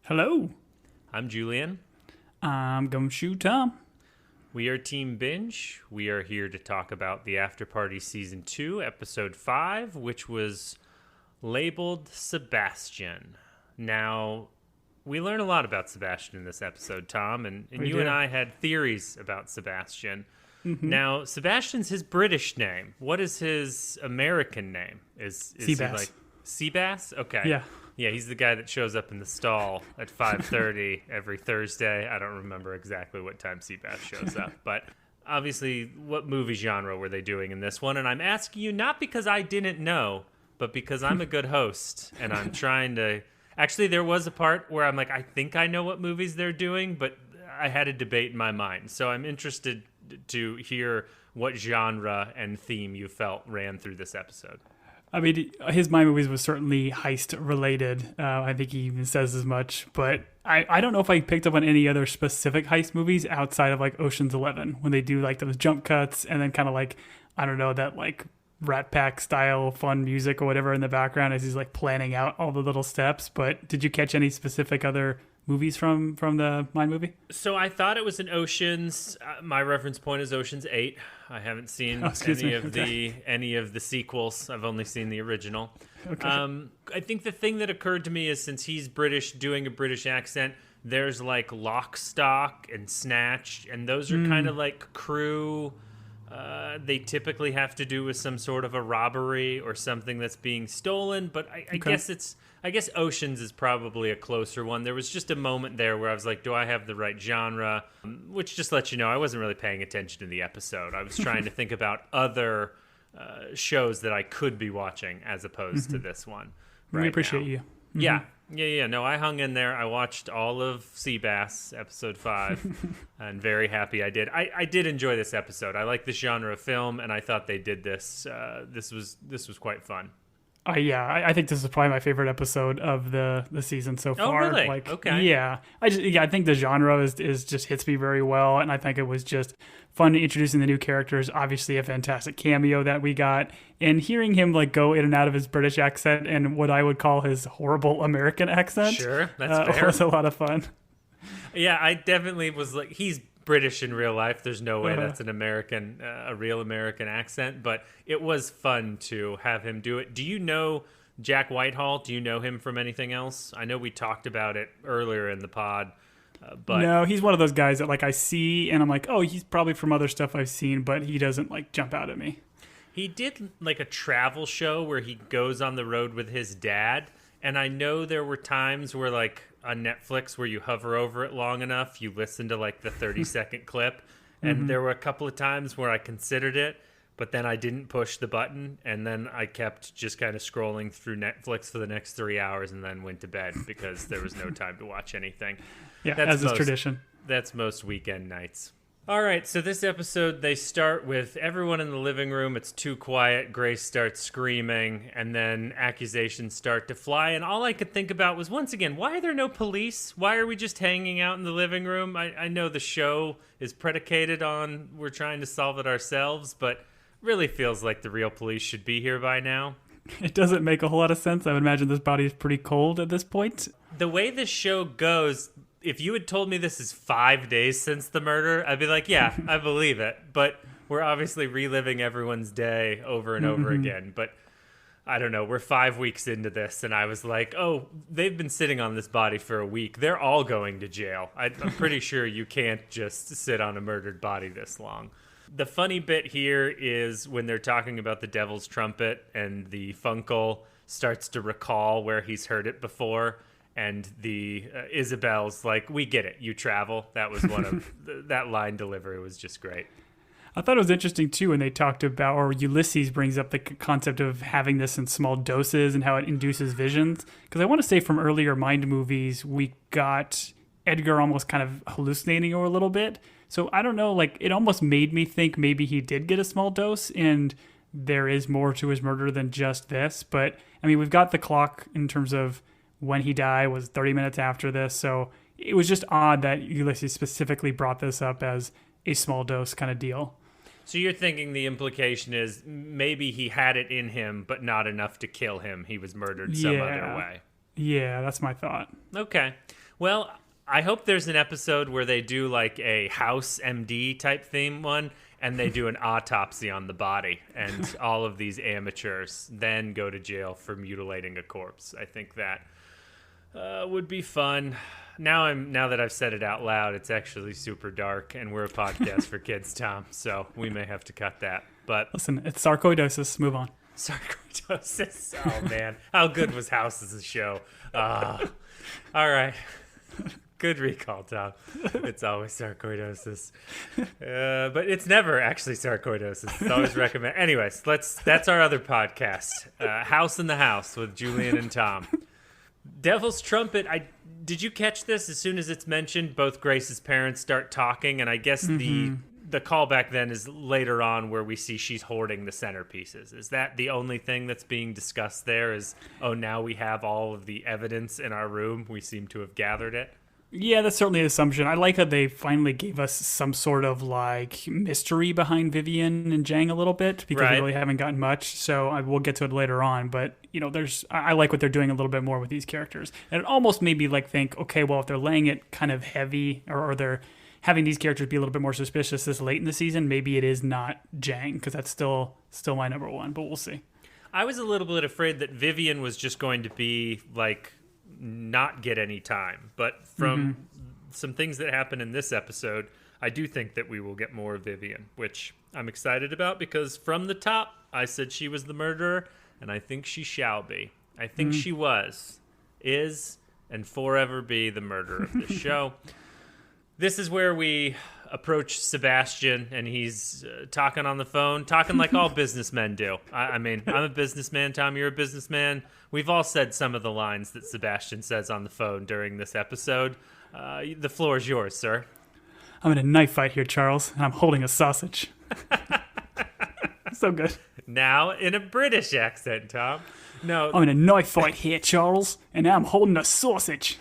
Hello, I'm Julian. I'm Gumshoe Tom. We are Team Binge. We are here to talk about the Afterparty Season 2, Episode 5, which was labeled Sebastian. Now, we learn a lot about Sebastian in this episode, Tom, and you and I had theories about Sebastian. Now, Sebastian's his British name. What is his American name? Is he like Seabass? Okay. Yeah. Yeah, he's the guy that shows up in the stall at 5:30 every Thursday. I don't remember exactly what time Seabass shows up, but obviously, what movie genre were they doing in this one? And I'm asking you not because I didn't know, but because I'm a good host and I'm trying to. Actually, there was a part where I'm like, I think I know what movies they're doing, but I had a debate in my mind. So I'm interested to hear what genre and theme you felt ran through this episode. I mean, his My Movies was certainly heist related. I think he even says as much. But I don't know if I picked up on any other specific heist movies outside of like Ocean's 11 when they do like those jump cuts and then kind of like, I don't know, that like Rat Pack style fun music or whatever in the background as he's like planning out all the little steps. But did you catch any specific other movies from the Mine movie? So I thought it was an Ocean's. My reference point is Ocean's 8. I haven't seen any of the sequels. I've only seen the original. Okay. I think the thing that occurred to me is since he's British, doing a British accent, there's like Lock, Stock, and Snatch, and those are kind of like crew. They typically have to do with some sort of a robbery or something that's being stolen, but I guess Oceans is probably a closer one. There was just a moment there where I was like, do I have the right genre? Which just lets you know I wasn't really paying attention to the episode. I was trying to think about other shows that I could be watching as opposed to this one. We appreciate you. Yeah. No, I hung in there. I watched all of Seabass, episode 5, and very happy I did. I did enjoy this episode. I like this genre of film, and I thought they did this. This was quite fun. I think this is probably my favorite episode of the season so far. Oh, really? Like, okay. Yeah, I think the genre is just hits me very well, and I think it was just fun introducing the new characters. Obviously, a fantastic cameo that we got, and hearing him like go in and out of his British accent and what I would call his horrible American accent. Sure, that's fair. Was a lot of fun. Yeah, I definitely was like, he's British in real life. There's no way that's an American, a real American accent, but it was fun to have him do it. Do you know Jack Whitehall? Do you know him from anything else? I know we talked about it earlier in the pod, but no, he's one of those guys that like I see and I'm like, oh, he's probably from other stuff I've seen, but he doesn't like jump out at me. He did like a travel show where he goes on the road with his dad, and I know there were times where like on Netflix where you hover over it long enough, you listen to like the 30-second clip. And there were a couple of times where I considered it, but then I didn't push the button. And then I kept just kind of scrolling through Netflix for the next 3 hours and then went to bed because there was no time to watch anything. Yeah, as is tradition. That's most weekend nights. All right, so this episode, they start with everyone in the living room. It's too quiet. Grace starts screaming, and then accusations start to fly. And all I could think about was, once again, why are there no police? Why are we just hanging out in the living room? I know the show is predicated on we're trying to solve it ourselves, but really feels like the real police should be here by now. It doesn't make a whole lot of sense. I would imagine this body is pretty cold at this point. The way this show goes, if you had told me this is 5 days since the murder, I'd be like, yeah, I believe it. But we're obviously reliving everyone's day over and over again. But I don't know. We're 5 weeks into this, and I was like, oh, they've been sitting on this body for a week. They're all going to jail. I'm pretty sure you can't just sit on a murdered body this long. The funny bit here is when they're talking about the devil's trumpet and the Funkle starts to recall where he's heard it before. And the Isabel's like, we get it. You travel. That was one of that line delivery was just great. I thought it was interesting, too, when they talked about, or Ulysses brings up the concept of having this in small doses and how it induces visions. Because I want to say from earlier Mind movies, we got Edgar almost kind of hallucinating a little bit. So I don't know, like it almost made me think maybe he did get a small dose and there is more to his murder than just this. But I mean, we've got the clock in terms of when he died was 30 minutes after this. So it was just odd that Ulysses specifically brought this up as a small dose kind of deal. So you're thinking the implication is maybe he had it in him, but not enough to kill him. He was murdered some other way. Yeah, that's my thought. Okay. Well, I hope there's an episode where they do like a House MD type theme one, and they do an autopsy on the body, and all of these amateurs then go to jail for mutilating a corpse. I think that would be fun. Now that I've said it out loud, it's actually super dark, and we're a podcast for kids, Tom, so we may have to cut that. But Listen, it's sarcoidosis. Move on. sarcoidosis. Oh man, how good was House as a show? All right. Good recall, Tom. It's always sarcoidosis, but it's never actually sarcoidosis. It's always recommend. Anyways, that's our other podcast, House in the House with Julian and Tom. Devil's Trumpet. Did you catch this? As soon as it's mentioned, both Grace's parents start talking, and I guess the callback then is later on where we see she's hoarding the centerpieces. Is that the only thing that's being discussed there? Is, oh, now we have all of the evidence in our room. We seem to have gathered it. Yeah, that's certainly an assumption. I like that they finally gave us some sort of like mystery behind Vivian and Jang a little bit, because we really haven't gotten much. So we'll get to it later on. But I like what they're doing a little bit more with these characters, and it almost made me like think, okay, well, if they're laying it kind of heavy, or they're having these characters be a little bit more suspicious this late in the season, maybe it is not Jang, because that's still my number one. But we'll see. I was a little bit afraid that Vivian was just going to be like not get any time, but from some things that happen in this episode, I do think that we will get more of Vivian, which I'm excited about, because from the top I said she was the murderer, and I think she shall be. I think she is and forever be the murderer of this show. This is where we approach Sebastian, and he's talking on the phone, talking like all businessmen do. I mean, I'm a businessman, Tom, you're a businessman. We've all said some of the lines that Sebastian says on the phone during this episode. The floor is yours, sir. I'm in a knife fight here, Charles, and I'm holding a sausage. So good. Now in a British accent, Tom. No, I'm in a knife fight here, Charles, and I'm holding a sausage.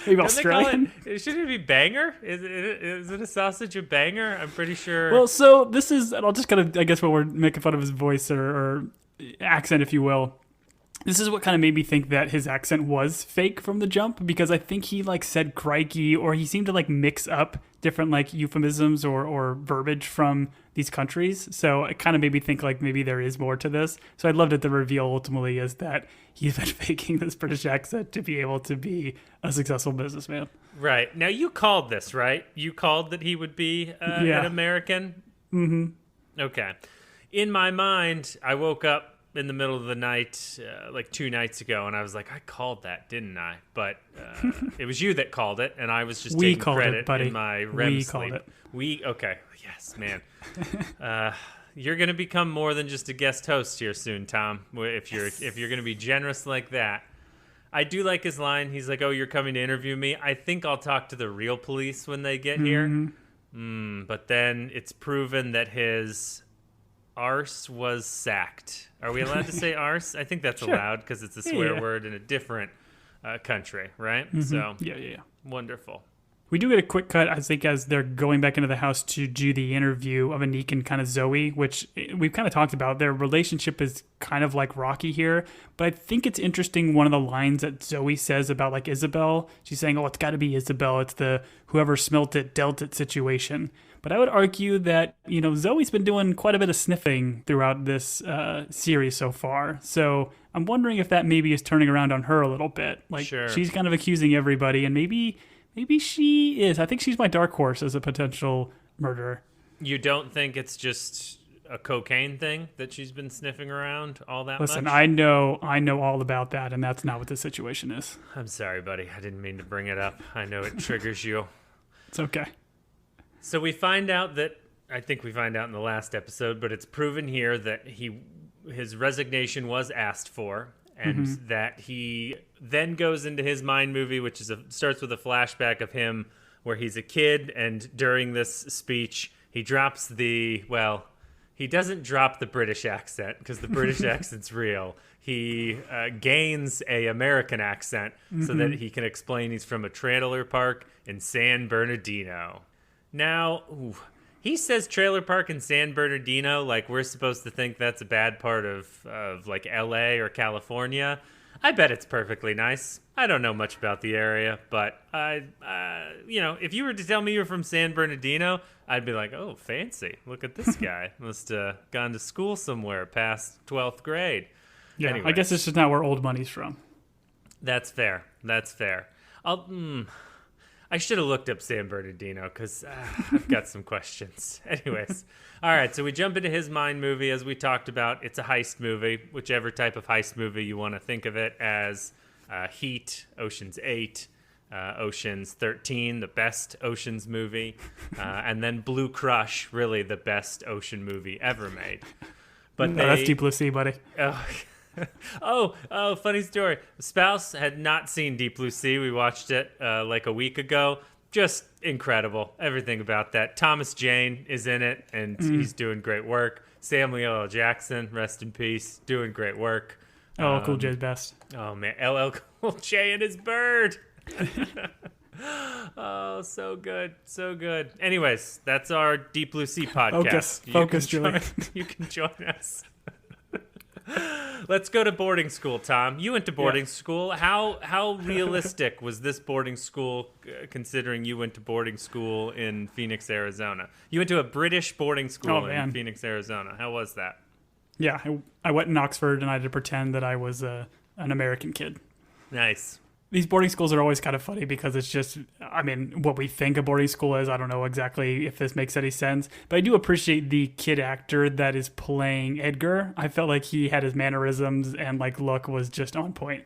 Maybe Australian? Should it be banger? Is it a sausage a banger? I'm pretty sure. Well, so this is, and I'll just kind of, I guess, while we're making fun of his voice or accent, if you will, this is what kind of made me think that his accent was fake from the jump, because I think he like said crikey, or he seemed to like mix up different like euphemisms or verbiage from these countries. So it kind of made me think like maybe there is more to this. So I loved that the reveal ultimately is that he's been faking this British accent to be able to be a successful businessman. Right. Now you called this, right? You called that he would be an American? Mm-hmm. Okay. In my mind, I woke up in the middle of the night, like 2 nights ago, and I was like, I called that, didn't I? But it was you that called it, and I was just taking credit in my REM sleep. Okay. Yes, man. You're going to become more than just a guest host here soon, Tom, if you're going to be generous like that. I do like his line. He's like, oh, you're coming to interview me? I think I'll talk to the real police when they get here. But then it's proven that his arse was sacked. Are we allowed to say arse? I think that's allowed, because it's a swear word in a different country, right? So Yeah. Wonderful. We do get a quick cut, I think, as they're going back into the house to do the interview of Anik and kind of Zoe, which we've kind of talked about. Their relationship is kind of like rocky here, but I think it's interesting, one of the lines that Zoe says about like Isabel. She's saying, oh, it's got to be Isabel. It's the whoever smelt it, dealt it situation. But I would argue that, Zoe's been doing quite a bit of sniffing throughout this series so far. So I'm wondering if that maybe is turning around on her a little bit. Like, she's kind of accusing everybody, and maybe she is. I think she's my dark horse as a potential murderer. You don't think it's just a cocaine thing that she's been sniffing around all that much? Listen, I know all about that, and that's not what the situation is. I'm sorry, buddy. I didn't mean to bring it up. I know it triggers you. It's okay. So we find out that, I think we find out in the last episode, but it's proven here that his resignation was asked for, and that he then goes into his mind movie, which starts with a flashback of him where he's a kid, and during this speech, he drops he doesn't drop the British accent, because the British accent's real. He gains a American accent so that he can explain he's from a trailer park in San Bernardino. Now, he says trailer park in San Bernardino like we're supposed to think that's a bad part of like L.A. or California. I bet it's perfectly nice. I don't know much about the area, but if you were to tell me you're from San Bernardino, I'd be like, oh, fancy. Look at this guy. Must have gone to school somewhere past 12th grade. Yeah, anyway, I guess it's just not where old money's from. That's fair. I should have looked up San Bernardino because I've got some questions. Anyways, all right, so we jump into his mind movie. As we talked about, it's a heist movie, whichever type of heist movie you want to think of it as. Heat, Ocean's 8, Ocean's 13, the best Ocean's movie, and then Blue Crush, really the best ocean movie ever made. But that's Deep Blue Sea, buddy. Oh, funny story. The spouse had not seen Deep Blue Sea. We watched it like a week ago. Just incredible. Everything about that. Thomas Jane is in it, and he's doing great work. Samuel L. Jackson, rest in peace, doing great work. Cool J's best. Oh, man. LL Cool J and his bird. Oh, so good. So good. Anyways, that's our Deep Blue Sea podcast. Focus, Julian. You can join us. Let's go to boarding school, Tom. You went to boarding school. How realistic was this boarding school, considering you went to boarding school in Phoenix, Arizona? You went to a British boarding school in Phoenix, Arizona. How was that? Yeah, I went in Oxford, and I had to pretend that I was an American kid. Nice. These boarding schools are always kind of funny because it's just, what we think a boarding school is. I don't know exactly if this makes any sense, but I do appreciate the kid actor that is playing Edgar. I felt like he had his mannerisms and look was just on point.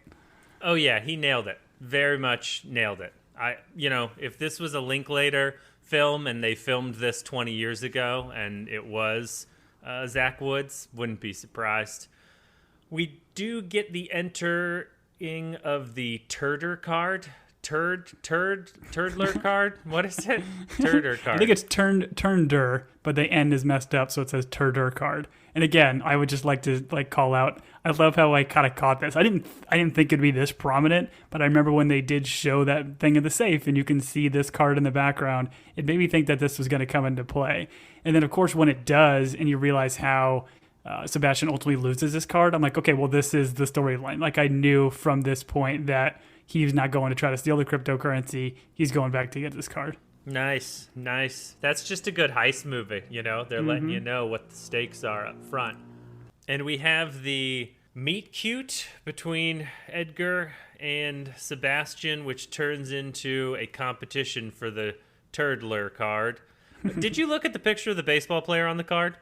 Oh yeah, he nailed it. Very much nailed it. If this was a Linklater film and they filmed this 20 years ago and it was Zach Woods, wouldn't be surprised. We do get the entering of the Turder card. Turdler card? What is it? Turder card. I think it's turnder, but the N is messed up, so it says Turder card. And again, I would just like to call out, I love how I kind of caught this. I didn't think it'd be this prominent, but I remember when they did show that thing in the safe and you can see this card in the background, it made me think that this was going to come into play. And then of course when it does and you realize how Sebastian ultimately loses this card, I'm like, okay, well, this is the storyline. I knew from this point that he's not going to try to steal the cryptocurrency. He's going back to get this card. Nice. That's just a good heist movie, They're letting you know what the stakes are up front. And we have the meet cute between Edgar and Sebastian, which turns into a competition for the Turdler card. Did you look at the picture of the baseball player on the card?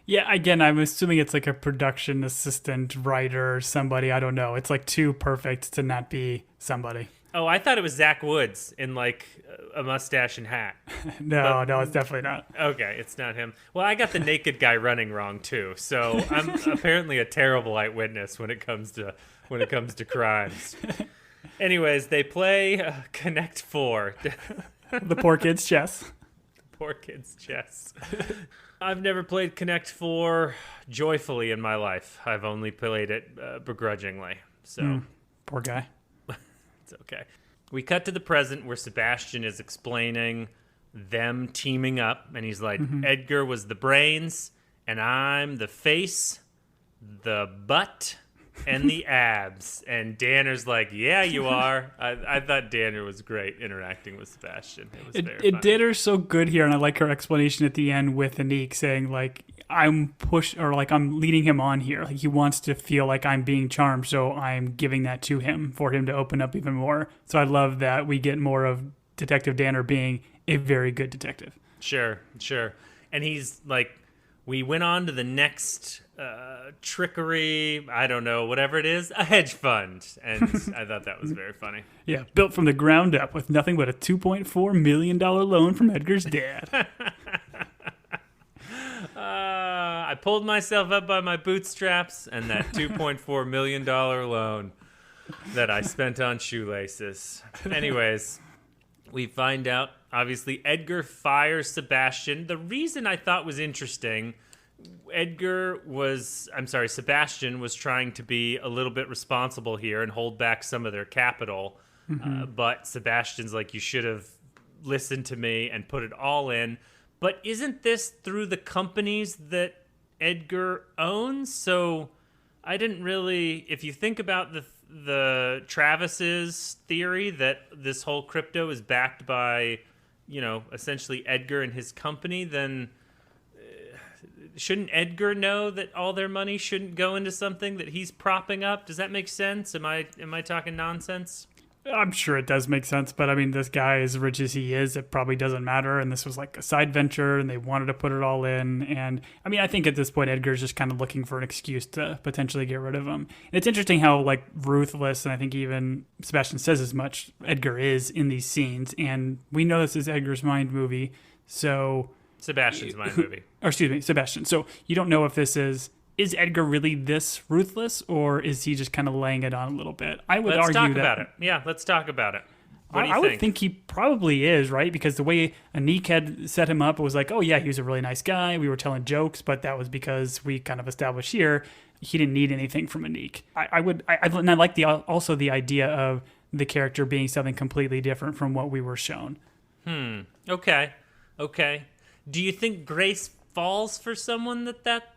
Yeah, again, I'm assuming it's a production assistant, writer, or somebody. I don't know. It's too perfect to not be somebody. Oh, I thought it was Zach Woods in a mustache and hat. No, it's definitely not. Okay, it's not him. Well, I got the naked guy running wrong too, so I'm apparently a terrible eyewitness when it comes to crimes. Anyways, they play Connect 4. The poor kid's chess. Poor kid's chess. I've never played Connect 4 joyfully in my life. I've only played it begrudgingly. So poor guy. It's okay. We cut to the present where Sebastian is explaining them teaming up, and he's like, Edgar was the brains, and I'm the face, the butt, and the abs. And Danner's like, yeah, you are. I thought Danner was great interacting with Sebastian. It was very funny. Danner's so good here, and I like her explanation at the end with Anik saying, I'm I'm leading him on here. He wants to feel like I'm being charmed, so I'm giving that to him for him to open up even more. So I love that we get more of Detective Danner being a very good detective. Sure. And he's like, we went on to the next trickery, I don't know, whatever it is, a hedge fund. And I thought that was very funny. Yeah, built from the ground up with nothing but a $2.4 million loan from Edgar's dad. I pulled myself up by my bootstraps and that $2.4 million loan that I spent on shoelaces. Anyways, we find out, obviously, Edgar fires Sebastian. The reason I thought was interesting, Sebastian was trying to be a little bit responsible here and hold back some of their capital. But Sebastian's like, you should have listened to me and put it all in. But isn't this through the companies that Edgar owns? So I didn't really. If you think about the Travis's theory that this whole crypto is backed by, essentially Edgar and his company, then shouldn't Edgar know that all their money shouldn't go into something that he's propping up? Does that make sense? Am I talking nonsense? I'm sure it does make sense, but I mean, this guy, as rich as he is, it probably doesn't matter. And this was like a side venture, and they wanted to put it all in. And I mean, I think at this point, Edgar's just kind of looking for an excuse to potentially get rid of him. And it's interesting how like ruthless, and I think even Sebastian says as much, Edgar is in these scenes. And we know this is Edgar's Mind movie, so Sebastian's Mind movie. Or excuse me, Sebastian. So you don't know if this is Edgar really this ruthless, or is he just kind of laying it on a little bit? I would argue that. Let's talk about it. Yeah, let's talk about it. What do you I think? would think he probably is, right? Because the way Anik had set him up, it was like, oh yeah, he was a really nice guy. We were telling jokes, but that was because we kind of established here he didn't need anything from Anik. And I like also the idea of the character being something completely different from what we were shown. Okay. Do you think Grace falls for someone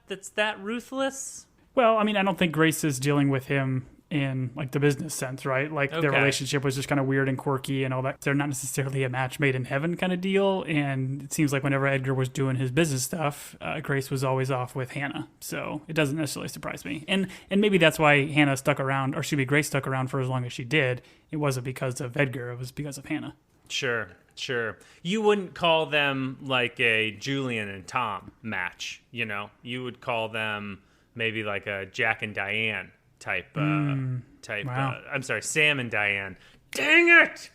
that's that ruthless? Well, I mean, I don't think Grace is dealing with him in like the business sense, right? Like their relationship was just kind of weird and quirky and all that. They're not necessarily a match made in heaven kind of deal. And it seems like whenever Edgar was doing his business stuff, Grace was always off with Hannah. So it doesn't necessarily surprise me. And maybe that's why Hannah stuck around, or Grace stuck around for as long as she did. It wasn't because of Edgar, it was because of Hannah. Sure. You wouldn't call them like a Julian and Tom match, You would call them maybe like a Jack and Diane type. Wow. I'm sorry, Sam and Diane. Dang it!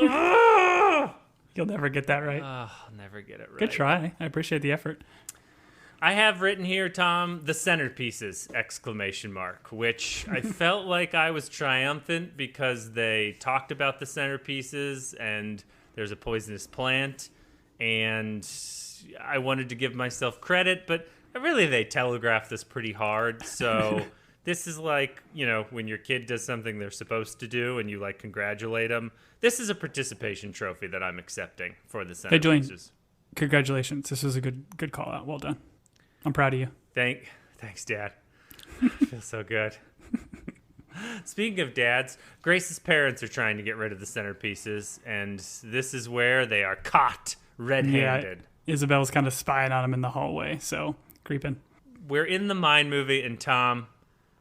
Oh! You'll never get that right. I'll never get it right. Good try. I appreciate the effort. I have written here, Tom, the centerpieces, ! Which I felt like I was triumphant because they talked about the centerpieces and there's a poisonous plant, and I wanted to give myself credit, but really they telegraphed this pretty hard. So this is like, when your kid does something they're supposed to do and you like congratulate them. This is a participation trophy that I'm accepting for the centerpieces. Hey, Julian, congratulations. This was a good call out. Well done. I'm proud of you. Thanks, Dad. I feel so good. Speaking of dads, Grace's parents are trying to get rid of the centerpieces, and this is where they are caught red-handed. Yeah, Isabel's kind of spying on him in the hallway, so creeping. We're in the Mind movie, and Tom,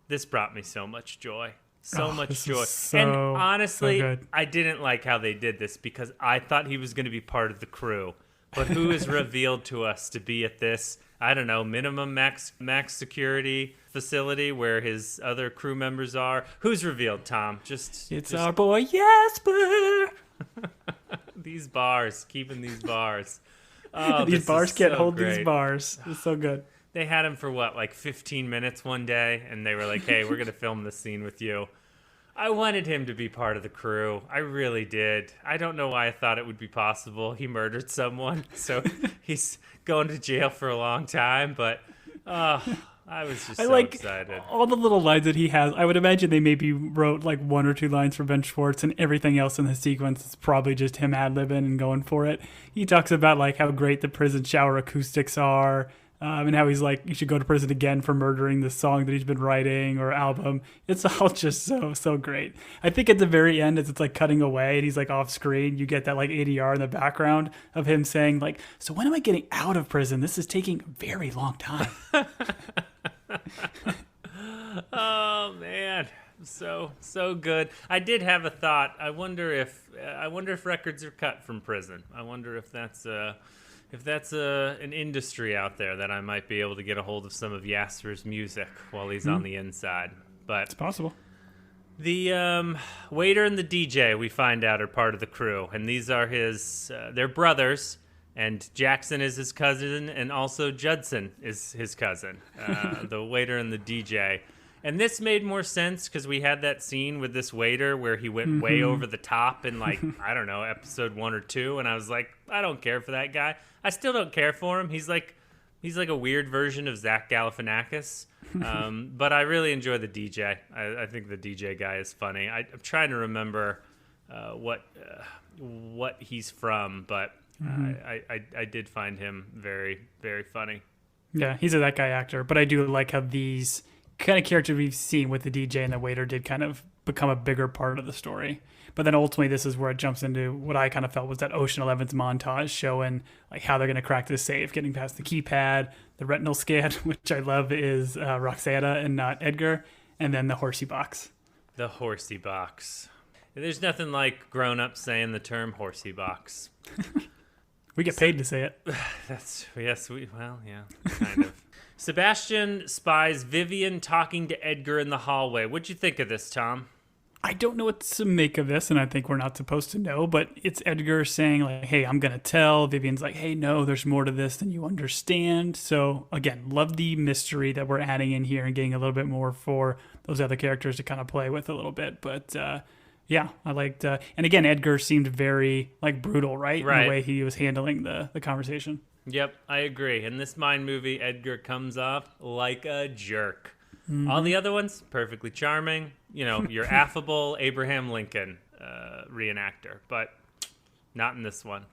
this brought me so much joy. So much joy. And honestly, so I didn't like how they did this because I thought he was going to be part of the crew. But who is revealed to us to be at this, I don't know, minimum max security facility where his other crew members are? Who's revealed, Tom? It's our boy Jasper. These bars, keeping these bars. These bars can't hold these bars. It's so good. They had him for what, like 15 minutes one day, and they were like, hey, we're going to film this scene with you. I wanted him to be part of the crew. I really did. I don't know why I thought it would be possible. He murdered someone, so he's going to jail for a long time, but I was just so excited. All the little lines that he has. I would imagine they maybe wrote like one or two lines for Ben Schwartz, and everything else in the sequence is probably just him ad-libbing and going for it. He talks about like how great the prison shower acoustics are, and how he's like, you should go to prison again for murdering the song that he's been writing or album. It's all just so great. I think at the very end, as it's like cutting away and he's like off screen, you get that like ADR in the background of him saying like, so when am I getting out of prison? This is taking a very long time. Oh man, so good. I did have a thought. I wonder if records are cut from prison. I wonder if that's an industry out there that I might be able to get a hold of some of Jasper's music while he's on the inside. But it's possible. The waiter and the DJ, we find out, are part of the crew, and these are they're brothers. And Jackson is his cousin, and also Judson is his cousin, the waiter and the DJ. And this made more sense because we had that scene with this waiter where he went way over the top in, like, I don't know, episode 1 or 2. And I was like, I don't care for that guy. I still don't care for him. He's like a weird version of Zach Galifianakis. But I really enjoy the DJ. I think the DJ guy is funny. I'm trying to remember what he's from, but I did find him very, very funny. Yeah, he's a that guy actor, but I do like how these kind of character we've seen with the DJ and the waiter did kind of become a bigger part of the story. But then ultimately, this is where it jumps into what I kind of felt was that Ocean 11's montage showing like how they're going to crack this safe, getting past the keypad, the retinal scan, which I love is Roxana and not Edgar, and then the horsey box. The horsey box. There's nothing like grown-ups saying the term horsey box. We get paid to say it. Kind of. Sebastian spies Vivian talking to Edgar in the hallway. What'd you think of this, Tom? I don't know what to make of this, and I think we're not supposed to know, but it's Edgar saying, like, hey, I'm going to tell. Vivian's like, hey, no, there's more to this than you understand. So, again, love the mystery that we're adding in here and getting a little bit more for those other characters to kind of play with a little bit. But, yeah, I liked... and again, Edgar seemed very, like, brutal, right? In the way he was handling the conversation. Yep, I agree. In this Mind movie, Edgar comes off like a jerk. All the other ones, perfectly charming. You know, your affable Abraham Lincoln reenactor, but not in this one.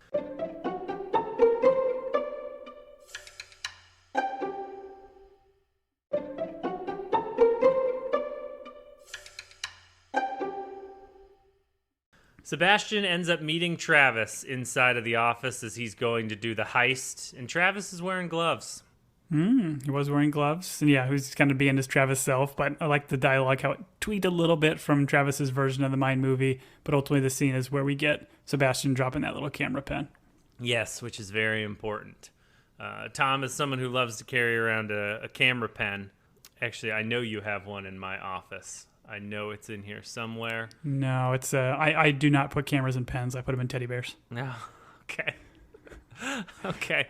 Sebastian ends up meeting Travis inside of the office as he's going to do the heist, and Travis is wearing gloves. He was wearing gloves. And yeah, he was kind of being his Travis self, but I like the dialogue, how it tweaked a little bit from Travis's version of the Mind movie, but ultimately the scene is where we get Sebastian dropping that little camera pen. Yes, which is very important. Tom is someone who loves to carry around a camera pen. Actually, I know you have one in my office. I know it's in here somewhere. No, it's I do not put cameras in pens. I put them in teddy bears. No, okay. Okay.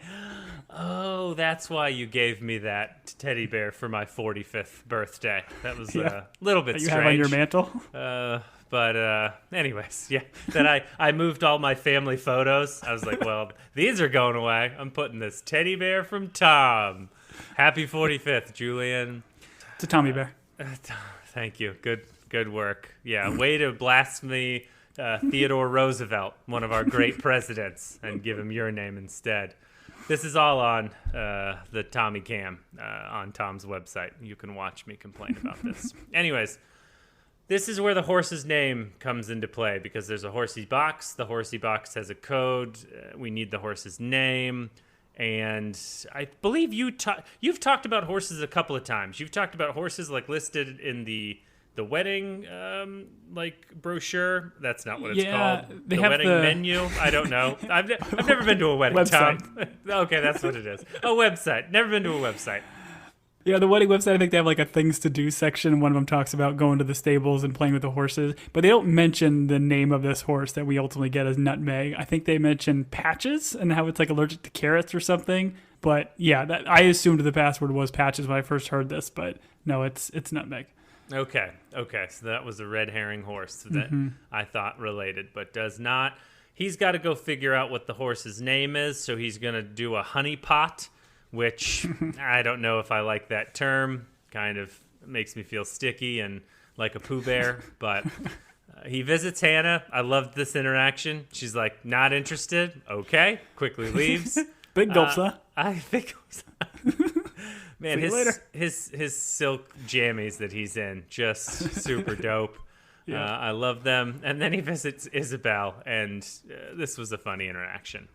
Oh, that's why you gave me that teddy bear for my 45th birthday. That was a little bit that you strange. have on your mantle? But anyways, yeah. Then I moved all my family photos. I was like, well, these are going away. I'm putting this teddy bear from Tom. Happy 45th, Julian. It's a Tommy bear. Thank you. Good work. Yeah, way to blaspheme Theodore Roosevelt, one of our great presidents, and give him your name instead. This is all on the Tommy Cam on Tom's website. You can watch me complain about this. Anyways, this is where the horse's name comes into play because there's a horsey box. The horsey box has a code. We need the horse's name. And I believe you've talked about horses a couple of times. You've talked about horses like listed in the wedding brochure. That's not what it's called. They the have wedding menu. I don't know. I've never been to a wedding. Website. Tom. Okay, that's what it is. A website. Never been to a website. Yeah, the wedding website, I think they have like a things to do section. One of them talks about going to the stables and playing with the horses, but they don't mention the name of this horse that we ultimately get as Nutmeg. I think they mention Patches and how it's like allergic to carrots or something. But yeah, I assumed the password was Patches when I first heard this, but no, it's Nutmeg. Okay, so that was a red herring horse that I thought related, but does not. He's got to go figure out what the horse's name is, so he's going to do a honey pot, which I don't know if I like that term. Kind of makes me feel sticky and like a Pooh Bear, but he visits Hannah. I loved this interaction. She's like, not interested. Okay, quickly leaves. Big gulps, huh? I think man, his silk jammies that he's in, just super dope. Yeah. I love them. And then he visits Isabel, and this was a funny interaction.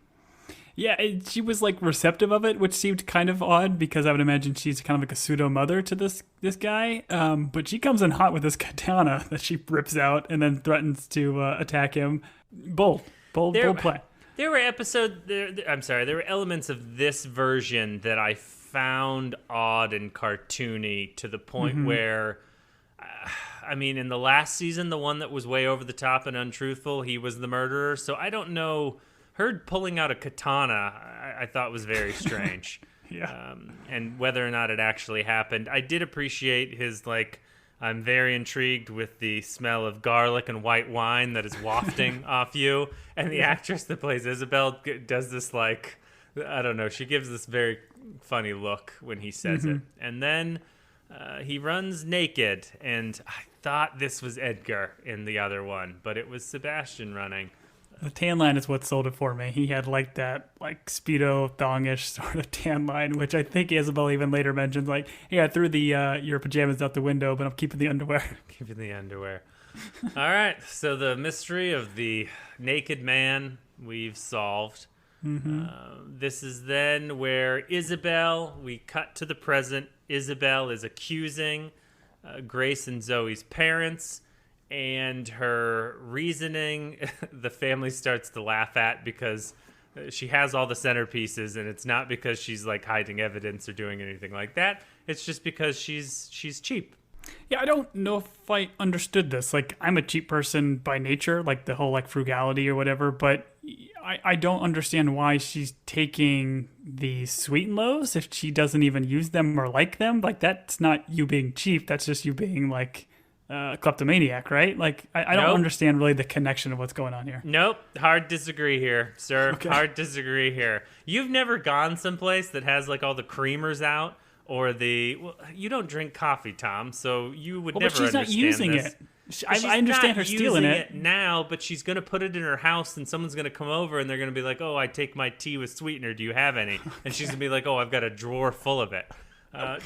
Yeah, she was like receptive of it, which seemed kind of odd because I would imagine she's kind of like a pseudo mother to this guy. But she comes in hot with this katana that she rips out and then threatens to attack him. Bold play. There were elements of this version that I found odd and cartoony to the point where, in the last season, the one that was way over the top and untruthful, he was the murderer. So I don't know. Her pulling out a katana, I thought was very strange. Yeah. And whether or not it actually happened, I did appreciate his, I'm very intrigued with the smell of garlic and white wine that is wafting off you. And the actress that plays Isabel does this, I don't know, she gives this very funny look when he says it. And then he runs naked, and I thought this was Edgar in the other one, but it was Sebastian running. The tan line is what sold it for me. He had like that like Speedo thongish sort of tan line, which I think Isabel even later mentions. Like, hey, I threw the your pajamas out the window, but I'm keeping the underwear. Keeping the underwear. All right. So the mystery of the naked man we've solved. This is then where Isabel, we cut to the present. Isabel is accusing Grace and Zoe's parents, and her reasoning, the family starts to laugh at because she has all the centerpieces, and it's not because she's like hiding evidence or doing anything like that. It's just because she's cheap. Yeah, I don't know if I understood this. Like, I'm a cheap person by nature, like the whole like frugality or whatever, but I don't understand why she's taking these sweet and lows if she doesn't even use them or like them. Like, that's not you being cheap. That's just you being like a kleptomaniac, right? Like, I don't understand really the connection of what's going on here. Nope. Hard disagree here, sir. Okay. Hard disagree here. You've never gone someplace that has like all the creamers out or you don't drink coffee, Tom, so you would never understand this. But she's not using it. I understand her stealing it now, but she's going to put it in her house and someone's going to come over and they're going to be like, oh, I take my tea with sweetener. Do you have any? And she's going to be like, oh, I've got a drawer full of it.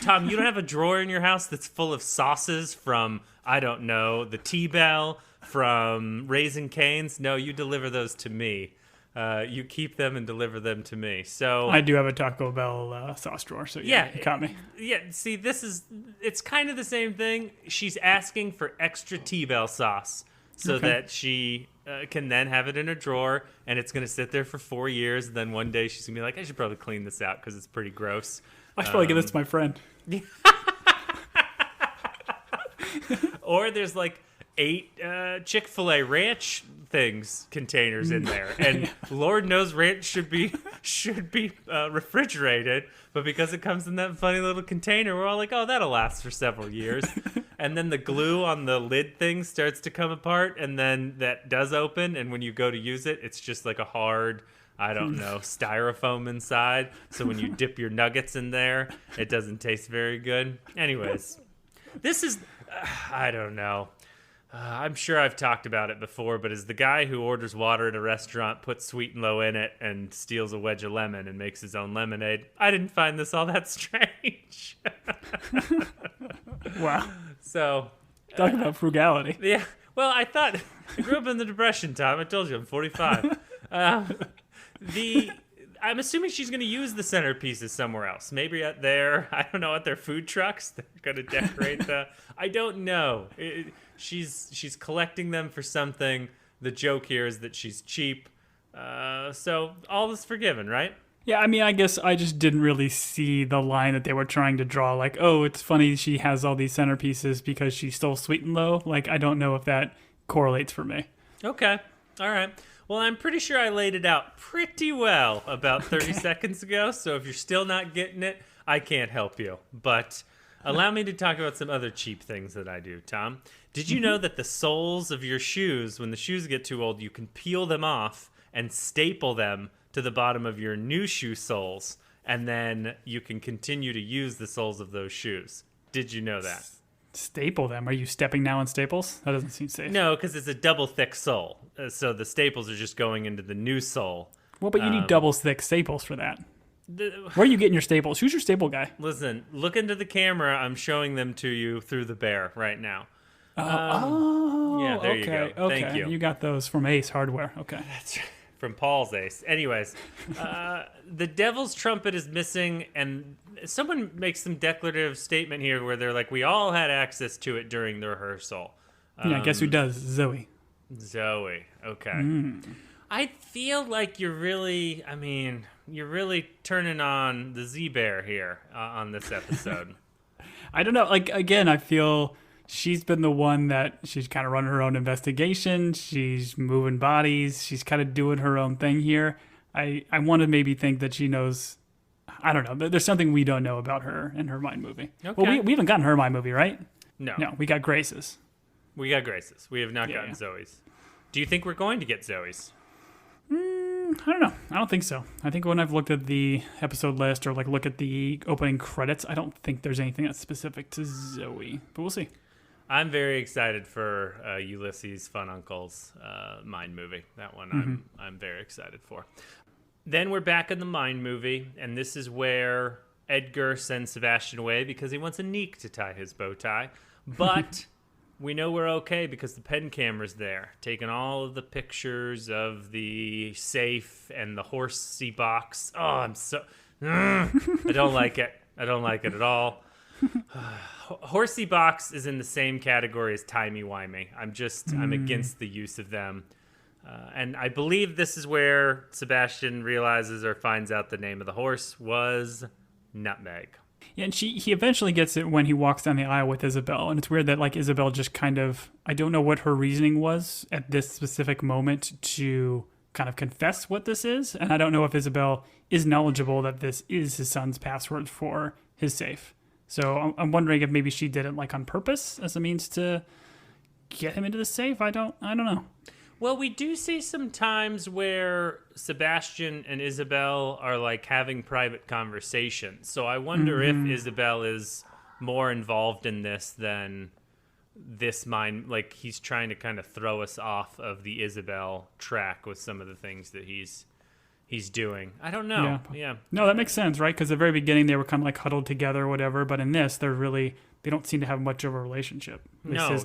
Tom, you don't have a drawer in your house that's full of sauces from, I don't know, the T-Bell, from Raising Cane's? No, you deliver those to me. You keep them and deliver them to me. So I do have a Taco Bell sauce drawer, so yeah, you caught me. Yeah, see, it's kind of the same thing. She's asking for extra T-Bell sauce so that she can then have it in a drawer, and it's going to sit there for 4 years. And then one day she's going to be like, I should probably clean this out because it's pretty gross. I should probably give this to my friend. Or there's like 8 Chick-fil-A ranch containers in there, and Lord knows ranch should be refrigerated, but because it comes in that funny little container, we're all like, oh, that'll last for several years. And then the glue on the lid thing starts to come apart, and then that does open, and when you go to use it, it's just like a hard, I don't know, styrofoam inside, so when you dip your nuggets in there, it doesn't taste very good. Anyways, this is I don't know. I'm sure I've talked about it before, but as the guy who orders water at a restaurant, puts sweet and low in it, and steals a wedge of lemon and makes his own lemonade, I didn't find this all that strange. Wow. So, talk about frugality. Yeah. Well, I grew up in the Depression, Tom. I told you, I'm 45. I'm assuming she's going to use the centerpieces somewhere else. Maybe at their food trucks. They're going to decorate I don't know. She's collecting them for something. The joke here is that she's cheap. So all is forgiven, right? Yeah, I mean, I guess I just didn't really see the line that they were trying to draw. Like, oh, it's funny she has all these centerpieces because she stole Sweet and Low. Like, I don't know if that correlates for me. Okay. All right. Well, I'm pretty sure I laid it out pretty well about 30 seconds ago, so if you're still not getting it, I can't help you. But allow me to talk about some other cheap things that I do, Tom. Did you know that the soles of your shoes, when the shoes get too old, you can peel them off and staple them to the bottom of your new shoe soles, and then you can continue to use the soles of those shoes? Did you know that? Staple them? Are you stepping now on staples? That doesn't seem safe. No, because it's a double thick sole. So the staples are just going into the new sole. Well, but you need double thick staples for that. Where are you getting your staples? Who's your staple guy? Listen, look into the camera. I'm showing them to you through the bear right now. Yeah, there you go. Okay. Thank you. You got those from Ace Hardware. Okay. That's from Paul's Ace. Anyways, the devil's trumpet is missing, and someone makes some declarative statement here where they're like, we all had access to it during the rehearsal. Yeah, guess who does? Zoe. Zoe. Okay. I feel like you're really turning on the Z-Bear here on this episode. I don't know. Like, again, I feel she's been the one that she's kind of running her own investigation. She's moving bodies. She's kind of doing her own thing here. I want to maybe think that she knows. I don't know. There's something we don't know about her in her Mind movie. Okay. Well, we haven't gotten her Mind movie, right? No, we got Grace's. We got Grace's. We have not gotten Zoe's. Do you think we're going to get Zoe's? I don't know. I don't think so. I think when I've looked at the episode list or like look at the opening credits, I don't think there's anything that's specific to Zoe. But we'll see. I'm very excited for Ulysses Fun Uncle's Mind movie. That one I'm very excited for. Then we're back in the Mind movie, and this is where Edgar sends Sebastian away because he wants a Neek to tie his bow tie. But we know we're okay because the pen camera's there, taking all of the pictures of the safe and the horsey box. Oh, I'm so... I don't like it. I don't like it at all. Horsey box is in the same category as timey-wimey. I'm against the use of them. And I believe this is where Sebastian realizes or finds out the name of the horse was Nutmeg. Yeah, and he eventually gets it when he walks down the aisle with Isabel. And it's weird that like Isabel just kind of, I don't know what her reasoning was at this specific moment to kind of confess what this is. And I don't know if Isabel is knowledgeable that this is his son's password for his safe. So I'm wondering if maybe she did it like on purpose as a means to get him into the safe. I don't know. Well, we do see some times where Sebastian and Isabel are like having private conversations. So I wonder if Isabel is more involved in this than this mind. Like he's trying to kind of throw us off of the Isabel track with some of the things that he's doing. I don't know. Yeah. No, that makes sense, right? Because at the very beginning they were kind of like huddled together or whatever. But in this, they don't seem to have much of a relationship.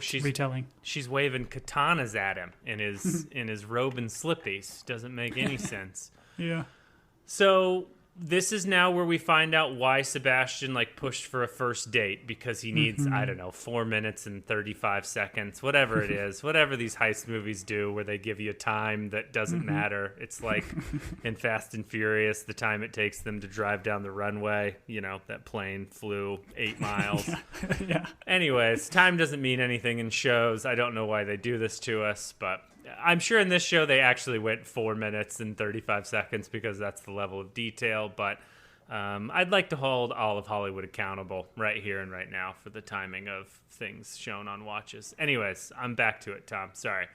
She's retelling. She's waving katanas at him in his robe and slippies. Doesn't make any sense. Yeah. So this is now where we find out why Sebastian like pushed for a first date, because he needs, I don't know, 4 minutes and 35 seconds, whatever it is, whatever these heist movies do where they give you a time that doesn't matter. It's like in Fast and Furious, the time it takes them to drive down the runway, you know, that plane flew 8 miles. Yeah. Anyways, time doesn't mean anything in shows. I don't know why they do this to us, but I'm sure in this show they actually went 4 minutes and 35 seconds because that's the level of detail. But I'd like to hold all of Hollywood accountable right here and right now for the timing of things shown on watches. Anyways, I'm back to it, Tom. Sorry.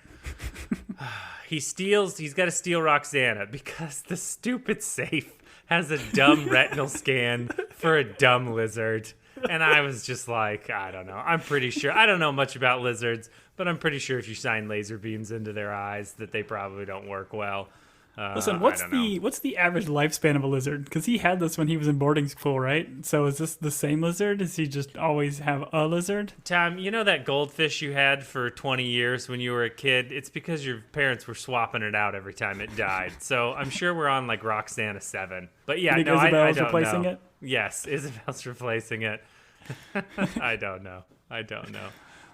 He's got to steal Roxana because the stupid safe has a dumb retinal scan for a dumb lizard. And I was just like, I don't know. I'm pretty sure. I don't know much about lizards, but I'm pretty sure if you shine laser beams into their eyes that they probably don't work well. Listen, what's the average lifespan of a lizard? Because he had this when he was in boarding school, right? So is this the same lizard? Does he just always have a lizard? Tom, you know that goldfish you had for 20 years when you were a kid? It's because your parents were swapping it out every time it died. So I'm sure we're on like Roxana 7. But yeah, no, I don't replacing know. It? Yes, Isabel's replacing it. I don't know.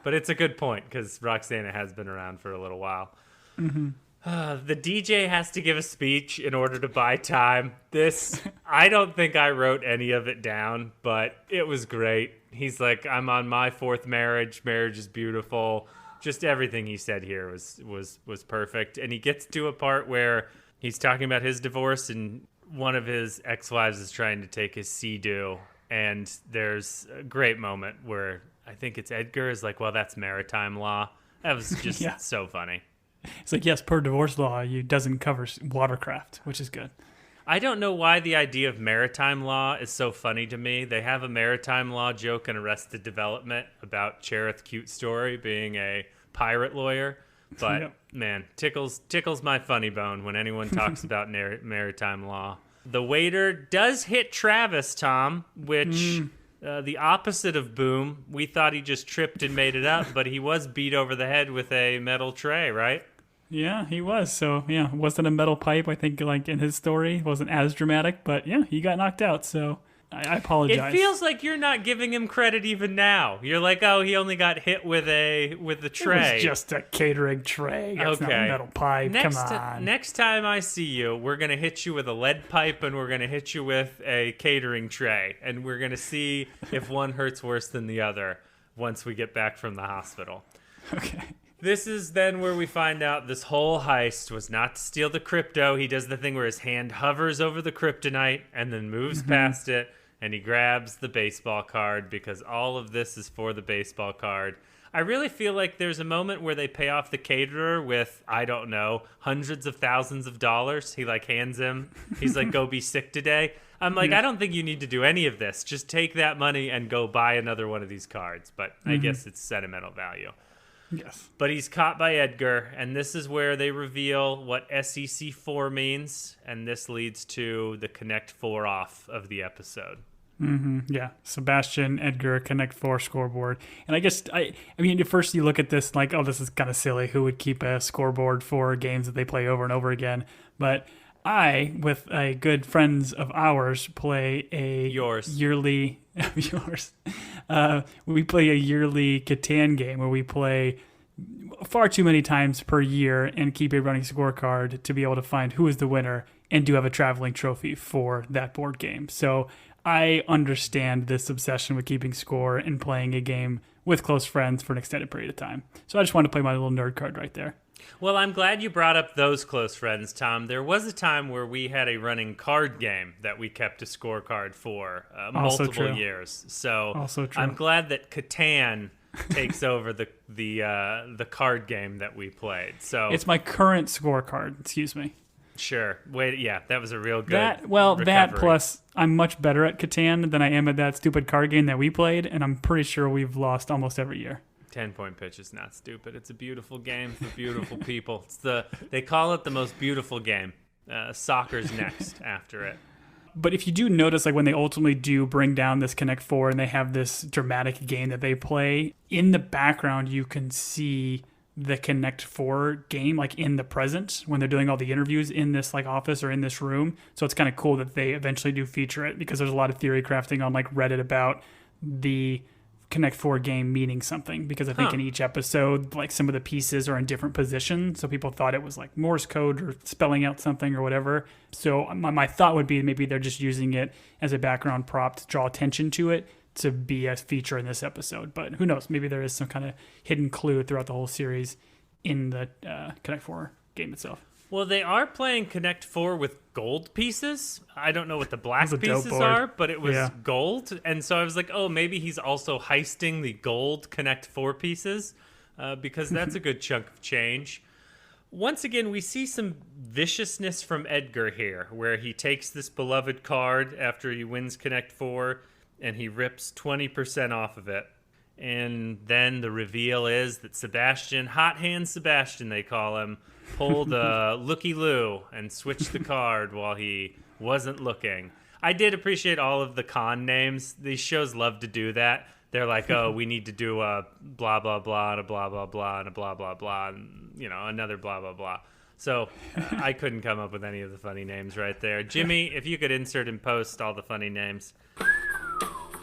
But it's a good point because Roxana has been around for a little while. The DJ has to give a speech in order to buy time. I don't think I wrote any of it down, but it was great. He's like, I'm on my 4th marriage. Marriage is beautiful. Just everything he said here was perfect. And he gets to a part where he's talking about his divorce and one of his ex-wives is trying to take his sea-doo. And there's a great moment where I think it's Edgar is like, well, that's maritime law. That was just so funny. It's like, yes, per divorce law, it doesn't cover watercraft, which is good. I don't know why the idea of maritime law is so funny to me. They have a maritime law joke in Arrested Development about Cherith Cute Story being a pirate lawyer. But, man, tickles my funny bone when anyone talks about maritime law. The waiter does hit Travis, Tom, which the opposite of boom. We thought he just tripped and made it up, but he was beat over the head with a metal tray, right? Yeah, he was. So, yeah, it wasn't a metal pipe. I think, like, in his story, it wasn't as dramatic. But, yeah, he got knocked out. So, I apologize. It feels like you're not giving him credit even now. You're like, oh, he only got hit with the tray. It was just a catering tray. It's not a metal pipe. Come on. Next time I see you, we're going to hit you with a lead pipe and we're going to hit you with a catering tray. And we're going to see if one hurts worse than the other once we get back from the hospital. Okay. This is then where we find out this whole heist was not to steal the crypto. He does the thing where his hand hovers over the kryptonite and then moves past it, and he grabs the baseball card because all of this is for the baseball card. I really feel like there's a moment where they pay off the caterer with, I don't know, hundreds of thousands of dollars. He like hands him. He's like, go be sick today. I'm like, I don't think you need to do any of this. Just take that money and go buy another one of these cards. But I guess it's sentimental value. Yes. But he's caught by Edgar, and this is where they reveal what SEC 4 means, and this leads to the Connect 4 off of the episode. Yeah, Sebastian, Edgar, Connect 4 scoreboard. And I guess, I mean, at first you look at this like, oh, this is kind of silly. Who would keep a scoreboard for games that they play over and over again? But I, with a good friends of ours, play a yearly... yours. We play a yearly Catan game where we play far too many times per year and keep a running scorecard to be able to find who is the winner and do have a traveling trophy for that board game. So I understand this obsession with keeping score and playing a game with close friends for an extended period of time. So I just wanted to play my little nerd card right there. Well, I'm glad you brought up those close friends, Tom. There was a time where we had a running card game that we kept a scorecard for multiple years. So Also true. I'm glad that Catan takes over the card game that we played. So It's my current scorecard, excuse me. Sure. Wait, yeah, that was a real good That recovery. plus I'm much better at Catan than I am at that stupid card game that we played, and I'm pretty sure we've lost almost every year. 10-point pitch is not stupid. It's a beautiful game for beautiful people. They call it the most beautiful game. Soccer's next after it. But if you do notice, like when they ultimately do bring down this Connect 4 and they have this dramatic game that they play, in the background you can see the Connect 4 game like in the present when they're doing all the interviews in this like office or in this room. So it's kind of cool that they eventually do feature it, because there's a lot of theory crafting on like Reddit about the Connect 4 game meaning something, because I think in each episode like some of the pieces are in different positions, so people thought it was like Morse code or spelling out something or whatever. So my thought would be maybe they're just using it as a background prop to draw attention to it to be a feature in this episode. But who knows, maybe there is some kind of hidden clue throughout the whole series in the Connect 4 game itself. Well, they are playing Connect 4 with gold pieces. I don't know what the black That was a dope pieces board. are, but it was Yeah. gold. And so I was like, oh, maybe he's also heisting the gold Connect 4 pieces, because that's a good chunk of change. Once again, we see some viciousness from Edgar here, where he takes this beloved card after he wins Connect 4, and he rips 20% off of it. And then the reveal is that Sebastian, Hot Hand Sebastian they call him, pulled a looky-loo and switched the card while he wasn't looking. I did appreciate all of the con names. These shows love to do that. They're like, oh, we need to do a blah, blah, blah, and a blah, blah, blah, and a blah, blah, blah, and, you know, another blah, blah, blah. So I couldn't come up with any of the funny names right there. Jimmy, if you could insert and post all the funny names.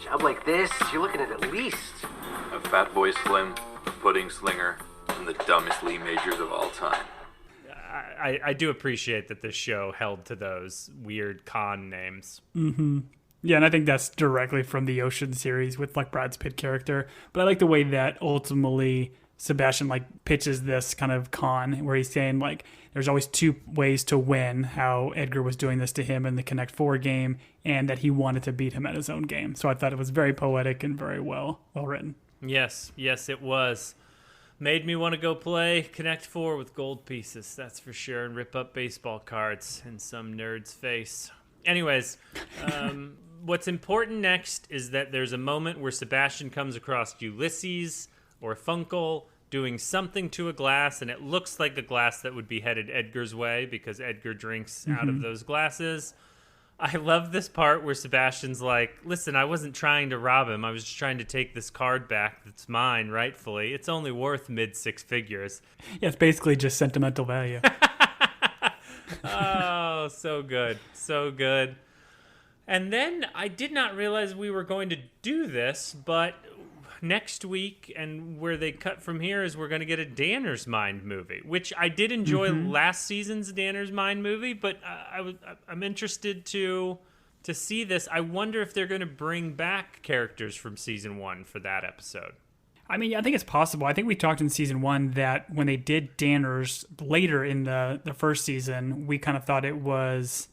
Job like this, you're looking at least. A Fat Boy Slim, a Pudding Slinger, and the dumbest Lee Majors of all time. I do appreciate that this show held to those weird con names. Yeah, and I think that's directly from the Ocean series with like Brad's Pitt character. But I like the way that ultimately Sebastian like pitches this kind of con where he's saying like there's always two ways to win, how Edgar was doing this to him in the Connect 4 game, and that he wanted to beat him at his own game. So I thought it was very poetic and very well written. Yes, it was. Made me want to go play Connect 4 with gold pieces, that's for sure, and rip up baseball cards in some nerd's face. Anyways, what's important next is that there's a moment where Sebastian comes across Ulysses or Funkel doing something to a glass, and it looks like a glass that would be headed Edgar's way because Edgar drinks out of those glasses. I love this part where Sebastian's like, listen, I wasn't trying to rob him. I was just trying to take this card back that's mine rightfully. It's only worth mid-6 figures. Yeah, it's basically just sentimental value. Oh, so good. So good. And then I did not realize we were going to do this, but next week, and where they cut from here, is we're going to get a Danner's Mind movie, which I did enjoy last season's Danner's Mind movie, but I'm interested to see this. I wonder if they're going to bring back characters from season 1 for that episode. I mean, I think it's possible. I think we talked in season 1 that when they did Danner's later in the first season, we kind of thought it was,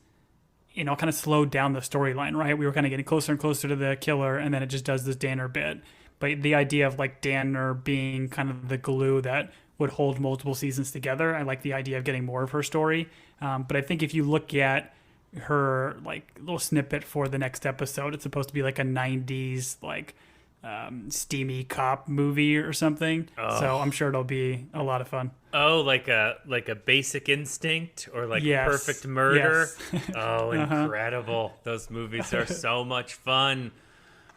you know, kind of slowed down the storyline, right? We were kind of getting closer and closer to the killer, and then it just does this Danner bit. But the idea of like Danner being kind of the glue that would hold multiple seasons together, I like the idea of getting more of her story. But I think if you look at her like little snippet for the next episode, it's supposed to be like a 90s like steamy cop movie or something. So I'm sure it'll be a lot of fun. Oh, like a Basic Instinct or like Yes. Perfect Murder. Yes. Oh, incredible. Those movies are so much fun.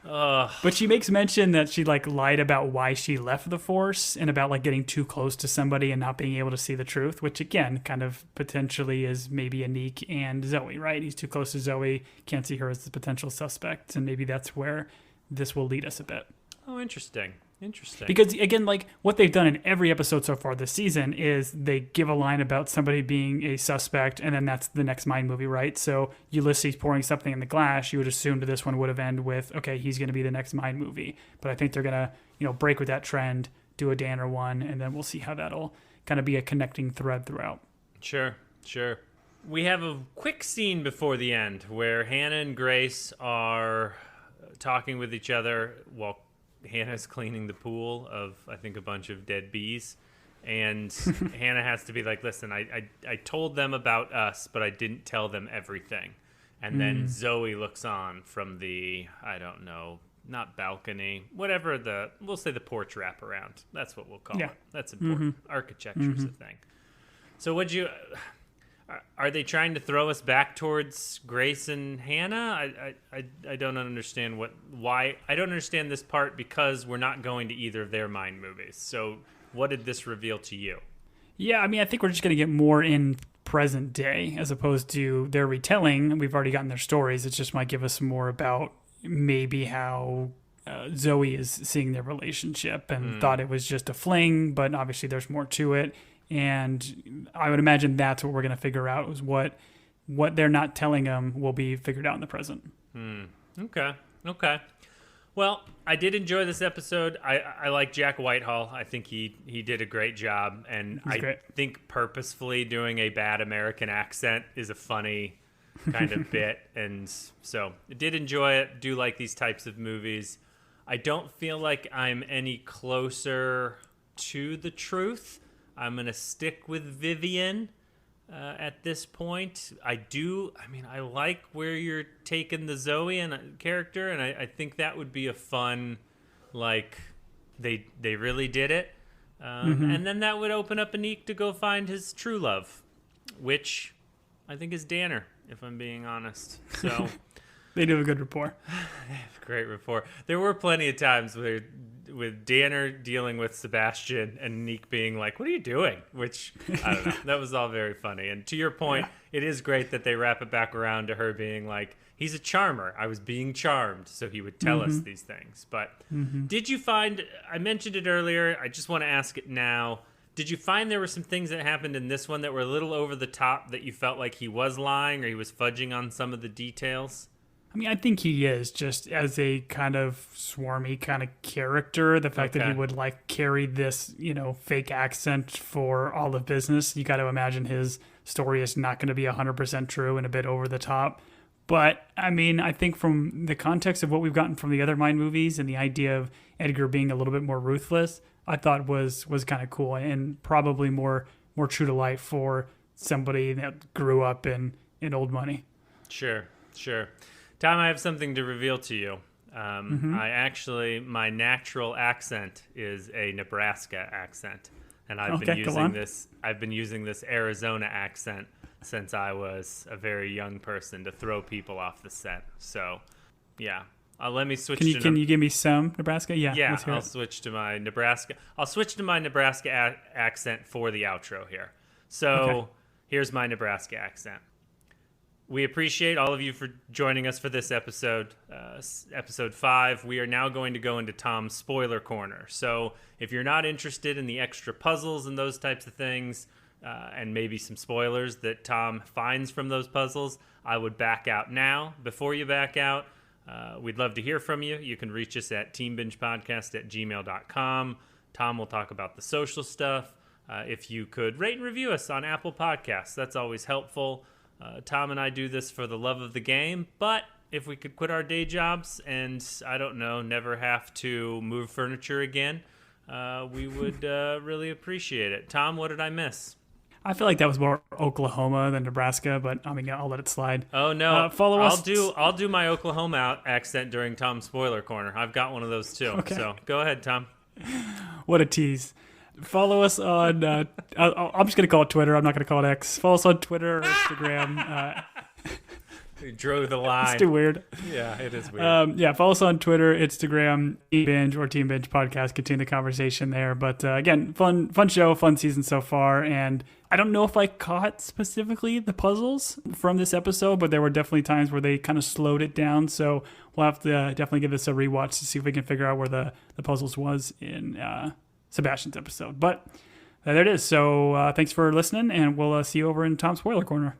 But she makes mention that she like lied about why she left the Force and about like getting too close to somebody and not being able to see the truth, which again kind of potentially is maybe Anik and Zoe, right? He's too close to Zoe, can't see her as the potential suspect, and maybe that's where this will lead us a bit. Oh, interesting. Interesting. Because again, like what they've done in every episode so far this season is they give a line about somebody being a suspect, and then that's the next Mind movie, right? So Ulysses pouring something in the glass, you would assume that this one would have ended with, okay, he's going to be the next Mind movie. But I think they're going to, break with that trend, do a Danner one, and then we'll see how that'll kind of be a connecting thread throughout. Sure. We have a quick scene before the end where Hannah and Grace are talking with each other while Hannah's cleaning the pool of, I think, a bunch of dead bees. And Hannah has to be like, listen, I told them about us, but I didn't tell them everything. And then Zoe looks on from the, I don't know, not balcony, whatever we'll say the porch wraparound. That's what we'll call it. That's important. Architecture's a thing. So are they trying to throw us back towards Grace and Hannah? I don't understand why. I don't understand this part because we're not going to either of their Mind movies. So what did this reveal to you? Yeah, I mean, I think we're just going to get more in present day as opposed to their retelling. We've already gotten their stories. It just might give us more about maybe how Zoe is seeing their relationship and thought it was just a fling, but obviously there's more to it. And I would imagine that's what we're going to figure out is what they're not telling them will be figured out in the present. Okay. Well, I did enjoy this episode. I like Jack Whitehall. I think he did a great job. And I think purposefully doing a bad American accent is a funny kind of bit. And so I did enjoy it. Do like these types of movies. I don't feel like I'm any closer to the truth. I'm going to stick with Vivian at this point. I like where you're taking the Zoe and character, and I think that would be a fun, like, they really did it. And then that would open up Anik to go find his true love, which I think is Danner, if I'm being honest. So They do have a good rapport. They have great rapport. There were plenty of times with Danner dealing with Sebastian and Anik being like, what are you doing? Which, I don't know. That was all very funny. And to your point, it is great that they wrap it back around to her being like, he's a charmer. I was being charmed, so he would tell us these things. But did you find, I mentioned it earlier, I just want to ask it now. Did you find there were some things that happened in this one that were a little over the top that you felt like he was lying or he was fudging on some of the details? I mean, I think he is just as a kind of swarmy kind of character. The fact that he would like carry this, fake accent for all of business. You got to imagine his story is not going to be 100% true and a bit over the top. But I mean, I think from the context of what we've gotten from the other Mind movies and the idea of Edgar being a little bit more ruthless, I thought was kind of cool and probably more true to life for somebody that grew up in old money. Sure. Tom, I have something to reveal to you. My natural accent is a Nebraska accent, and I've been using this Arizona accent since I was a very young person to throw people off the set. So, yeah. Let me switch. Can you give me some Nebraska? Yeah. I'll switch to my Nebraska. Accent for the outro here. So here's my Nebraska accent. We appreciate all of you for joining us for this episode, episode 5. We are now going to go into Tom's spoiler corner. So if you're not interested in the extra puzzles and those types of things, and maybe some spoilers that Tom finds from those puzzles, I would back out now. Before you back out, we'd love to hear from you. You can reach us at teambingepodcast@gmail.com. Tom will talk about the social stuff. If you could rate and review us on Apple Podcasts, that's always helpful. Tom and I do this for the love of the game, but if we could quit our day jobs and, I don't know, never have to move furniture again, we would really appreciate it. Tom, what did I miss? I feel like that was more Oklahoma than Nebraska, but I mean, I'll let it slide. Oh no! Follow us. I'll do my Oklahoma accent during Tom's spoiler corner. I've got one of those too. Okay. So go ahead, Tom. What a tease. Follow us on. I'm just gonna call it Twitter. I'm not gonna call it X. Follow us on Twitter or Instagram. You drew the line. It's too weird. Yeah, it is weird. Follow us on Twitter, Instagram, Team Binge or Team Binge Podcast. Continue the conversation there. But again, fun show, fun season so far. And I don't know if I caught specifically the puzzles from this episode, but there were definitely times where they kind of slowed it down. So we'll have to definitely give this a rewatch to see if we can figure out where the puzzles was in Sebastian's episode. But there it is. So thanks for listening, and we'll see you over in Tom's Spoiler Corner.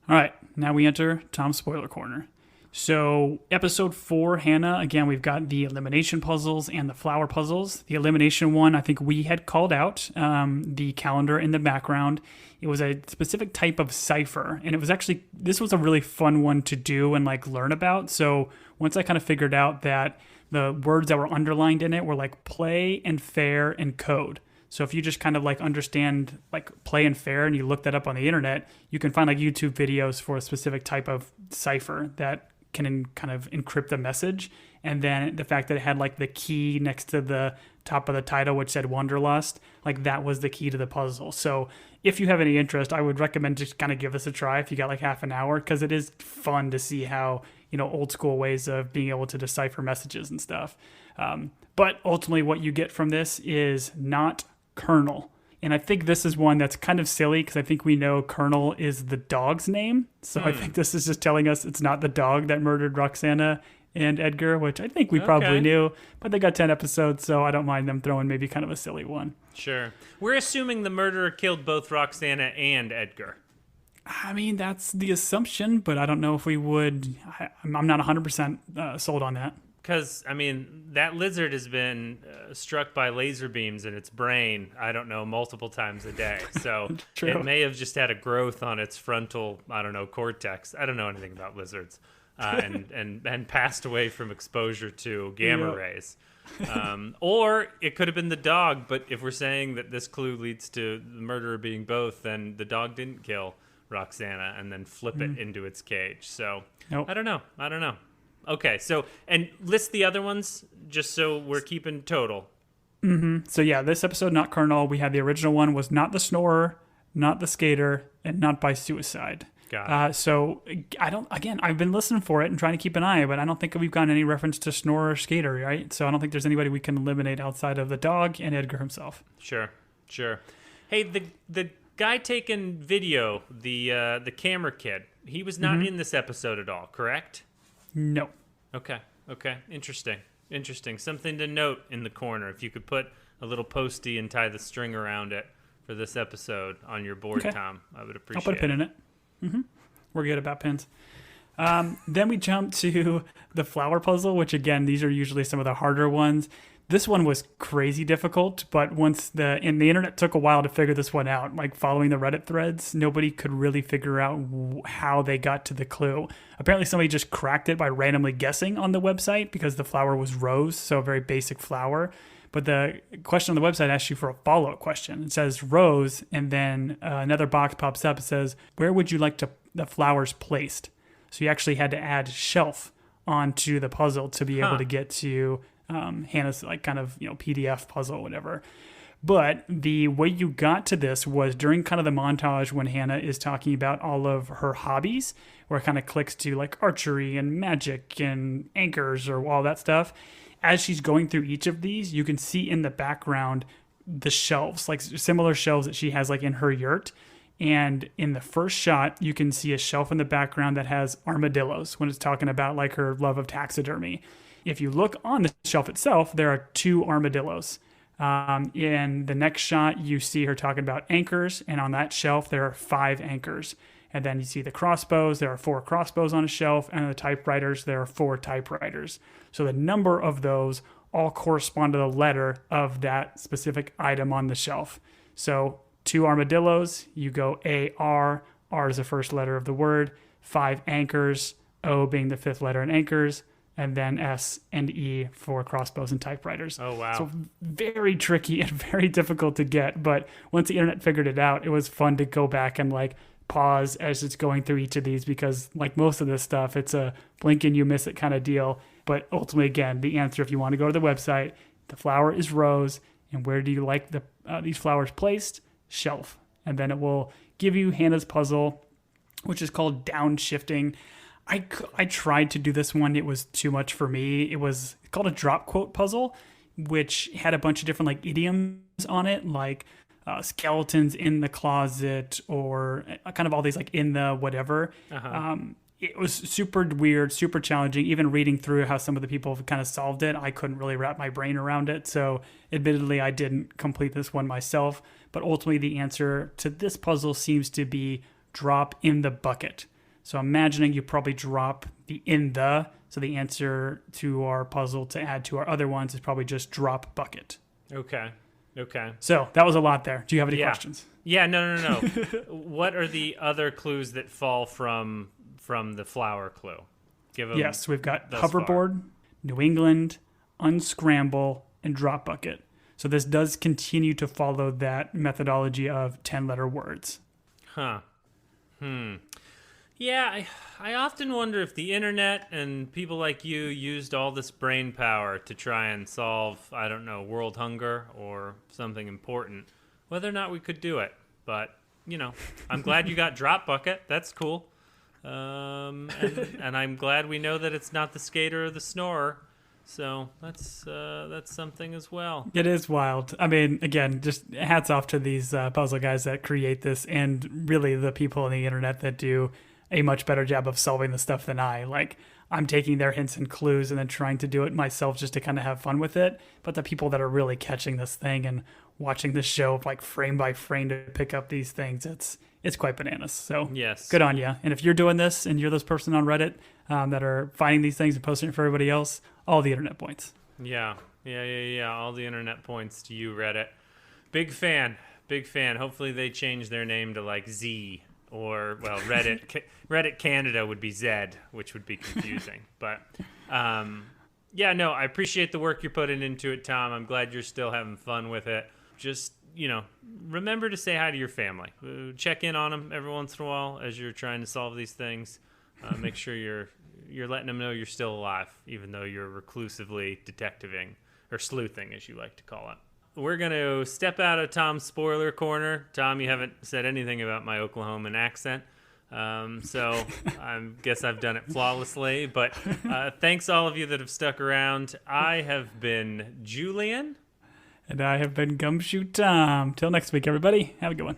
All right, now we enter Tom's Spoiler Corner. So, episode 4, Hannah, again, we've got the elimination puzzles and the flower puzzles. The elimination one, I think we had called out the calendar in the background. It was a specific type of cipher, and it was actually, this was a really fun one to do and like learn about. So, once I kind of figured out that the words that were underlined in it were like play and fair and code. So if you just kind of like understand like play and fair and you look that up on the internet, you can find like YouTube videos for a specific type of cipher that can kind of encrypt the message. And then the fact that it had like the key next to the top of the title, which said Wanderlust, like that was the key to the puzzle. So if you have any interest, I would recommend just kind of give this a try if you got like half an hour, because it is fun to see how, you know, old school ways of being able to decipher messages and stuff. But ultimately what you get from this is not Colonel. And I think this is one that's kind of silly because I think we know Colonel is the dog's name. So I think this is just telling us it's not the dog that murdered Roxana and Edgar, which I think we probably knew. But they got 10 episodes, so I don't mind them throwing maybe kind of a silly one. Sure. We're assuming the murderer killed both Roxana and Edgar. I mean, that's the assumption, but I don't know if we would. I'm not 100% sold on that. Because, I mean, that lizard has been struck by laser beams in its brain, I don't know, multiple times a day. So it may have just had a growth on its frontal, I don't know, cortex. I don't know anything about lizards. And passed away from exposure to gamma rays. Or it could have been the dog, but if we're saying that this clue leads to the murderer being both, then the dog didn't kill Roxana and then flip it into its cage. So I don't know. Okay, so, and list the other ones, just so we're keeping total. So yeah, this episode, not Colonel. We had the original one was not the snorer, not the skater, and not by suicide. Got it. So I've been listening for it and trying to keep an eye, but I don't think we've gotten any reference to snorer or skater, right? So I don't think there's anybody we can eliminate outside of the dog and Edgar himself. Sure. Hey, the guy taking video, the camera kid, he was not in this episode at all, correct? No. Okay. Interesting. Something to note in the corner. If you could put a little postie and tie the string around it for this episode on your board, Tom, I would appreciate it. I'll put a pin in it. We're good about pins. Then we jump to the flower puzzle, which again, these are usually some of the harder ones. This one was crazy difficult, but the internet took a while to figure this one out. Like following the Reddit threads, nobody could really figure out how they got to the clue. Apparently somebody just cracked it by randomly guessing on the website because the flower was rose, so a very basic flower. But the question on the website asks you for a follow-up question. It says rose, and then another box pops up. It says, where would you like the flowers placed? So you actually had to add shelf onto the puzzle to be able to get to Hannah's like kind of, you know, PDF puzzle or whatever. But the way you got to this was during kind of the montage when Hannah is talking about all of her hobbies, where it kind of clicks to like archery and magic and anchors or all that stuff. As she's going through each of these, you can see in the background the shelves, like similar shelves that she has like in her yurt. And in the first shot, you can see a shelf in the background that has armadillos when it's talking about like her love of taxidermy. If you look on the shelf itself, there are 2 armadillos. In the next shot, you see her talking about anchors, and on that shelf, there are 5 anchors. And then you see the crossbows, there are 4 crossbows on a shelf, and the typewriters, there are 4 typewriters. So the number of those all correspond to the letter of that specific item on the shelf. So 2 armadillos, you go AR, R is the first letter of the word, 5 anchors, O being the 5th letter in anchors, and then S and E for crossbows and typewriters. Oh, wow. So very tricky and very difficult to get. But once the internet figured it out, it was fun to go back and like pause as it's going through each of these, because like most of this stuff, it's a blink and you miss it kind of deal. But ultimately, again, the answer, if you want to go to the website, the flower is rose. And where do you like these flowers placed? Shelf. And then it will give you Hannah's puzzle, which is called downshifting. I tried to do this one. It was too much for me. It was called a drop quote puzzle, which had a bunch of different like idioms on it, like skeletons in the closet, or kind of all these like in the whatever. It was super weird, super challenging. Even reading through how some of the people have kind of solved it, I couldn't really wrap my brain around it. So admittedly, I didn't complete this one myself. But ultimately, the answer to this puzzle seems to be drop in the bucket. So imagining you probably drop the in the, so the answer to our puzzle to add to our other ones is probably just drop bucket. Okay. So that was a lot there. Do you have any questions? Yeah, no. What are the other clues that fall from the flower clue? Give them. Yes, we've got hoverboard, New England, unscramble, and drop bucket. So this does continue to follow that methodology of 10-letter words. Huh. Yeah, I often wonder if the internet and people like you used all this brain power to try and solve, I don't know, world hunger or something important, whether or not we could do it. But, you know, I'm glad you got drop bucket. That's cool. And I'm glad we know that it's not the skater or the snorer. So that's something as well. It is wild. I mean, again, just hats off to these puzzle guys that create this, and really the people on the internet that do a much better job of solving the stuff than I. Like, I'm taking their hints and clues and then trying to do it myself just to kind of have fun with it. But the people that are really catching this thing and watching this show like frame by frame to pick up these things, it's quite bananas. So yes, good on you. And if you're doing this and you're this person on Reddit that are finding these things and posting it for everybody else, all the internet points. Yeah. All the internet points to you, Reddit. Big fan. Hopefully they change their name to like Z, or well, Reddit Canada would be Z, which would be confusing. But yeah, no, I appreciate the work you're putting into it, Tom. I'm glad you're still having fun with it. Just, you know, remember to say hi to your family. Check in on them every once in a while as you're trying to solve these things. Make sure you're letting them know you're still alive, even though you're reclusively detectiving, or sleuthing, as you like to call it. We're going to step out of Tom's spoiler corner. Tom, you haven't said anything about my Oklahoman accent, so I guess I've done it flawlessly. But thanks all of you that have stuck around. I have been Julian. And I have been Gumshoe Tom. Till next week, everybody. Have a good one.